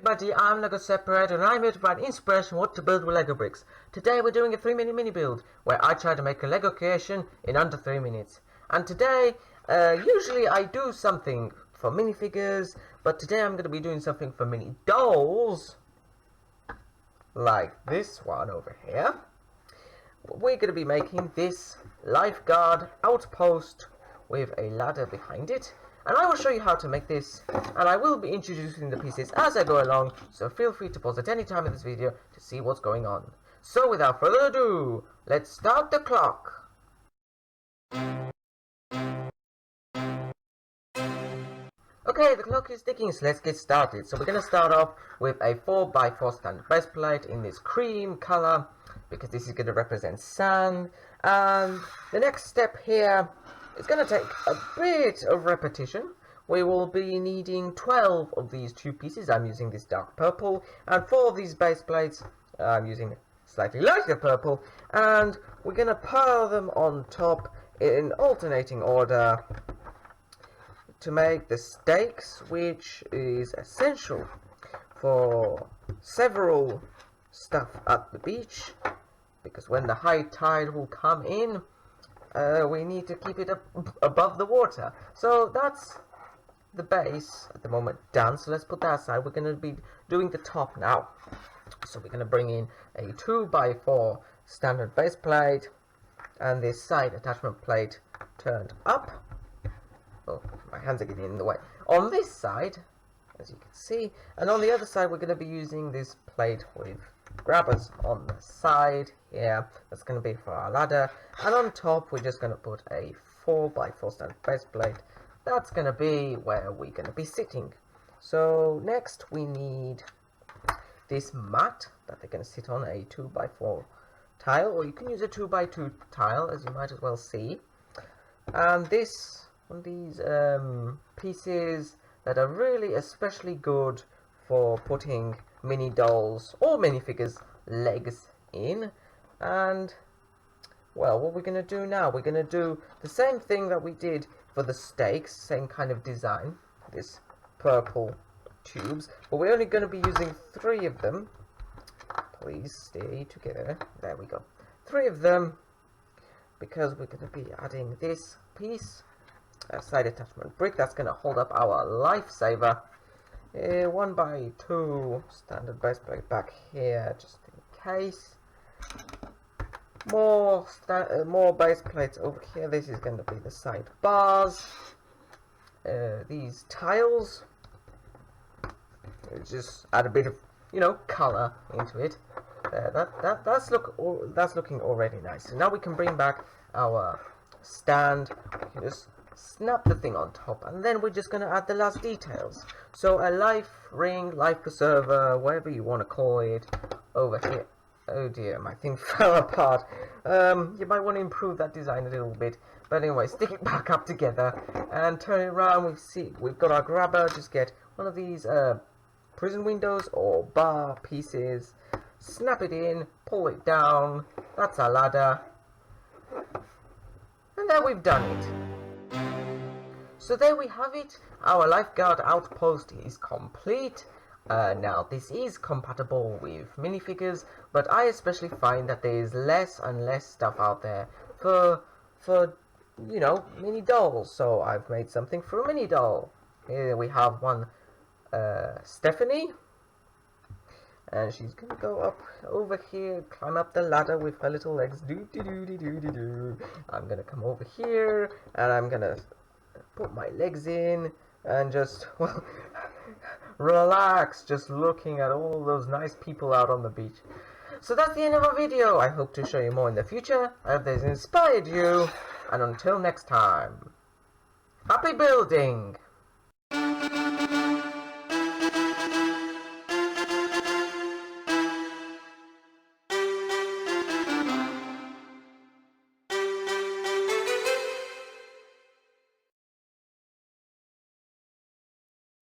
everybody, I'm Lego Separator and I'm here to provide inspiration on what to build with Lego bricks. Today we're doing a 3-minute mini build where I try to make a Lego creation in under 3 minutes. And today, usually I do something for minifigures, but today I'm going to be doing something for mini dolls. Like this one over here. We're going to be making this lifeguard outpost with a ladder behind it. And I will show you how to make this, and I will be introducing the pieces as I go along, so feel free to pause at any time in this video to see what's going on. So without further ado, let's start the clock. Okay, the clock is ticking, so let's get started. So we're going to start off with a 4x4 standard base plate in this cream color, because this is going to represent sand. And the next step here, it's going to take a bit of repetition. We will be needing 12 of these 2 pieces. I'm using this dark purple, and 4 of these base plates. I'm using slightly lighter purple, and we're going to pile them on top in alternating order to make the stakes, which is essential for several stuff at the beach, because when the high tide will come in, we need to keep it up above the water. So that's the base at the moment done. So let's put that aside. We're going to be doing the top now. So we're going to bring in a 2x4 standard base plate and this side attachment plate turned up. Oh, my hands are getting in the way. On this side, as you can see, and on the other side we're going to be using this plate with grabbers on the side here. That's going to be for our ladder, and on top we're just going to put a 4x4 standard base plate. That's going to be where we're going to be sitting. So next we need this mat that they're going to sit on, a 2x4 tile, or you can use a 2x2 tile, as you might as well see. And this one of these pieces that are really especially good for putting mini dolls or minifigures legs in. And well, what we're going to do now, we're going to do the same thing that we did for the stakes, same kind of design, this purple tubes, but we're only going to be using 3 of them. Please stay together. There we go, 3 of them, because we're going to be adding this piece, a side attachment brick that's going to hold up our lifesaver. 1x2 standard base plate back here, just in case. More base plates over here. This is going to be the side bars. These tiles. Just add a bit of, color into it. That's looking already nice. So now we can bring back our stand. We can just snap the thing on top, and then we're just going to add the last details. So a life ring, life preserver, whatever you want to call it, over here. Oh dear, my thing fell apart. You might want to improve that design a little bit, but anyway, stick it back up together and turn it around. We've got our grabber. Just get one of these prison windows or bar pieces, snap it in, pull it down. That's our ladder, and there we've done it. So there we have it. Our lifeguard outpost is complete. Now this is compatible with minifigures, but I especially find that there is less and less stuff out there for mini dolls. So I've made something for a mini doll. Here we have one, Stephanie, and she's gonna go up over here, climb up the ladder with her little legs. I'm gonna come over here and I'm gonna put my legs in and just, well, relax, just looking at all those nice people out on the beach. So that's the end of our video. I hope to show you more in the future. I hope this inspired you, and until next time, happy building!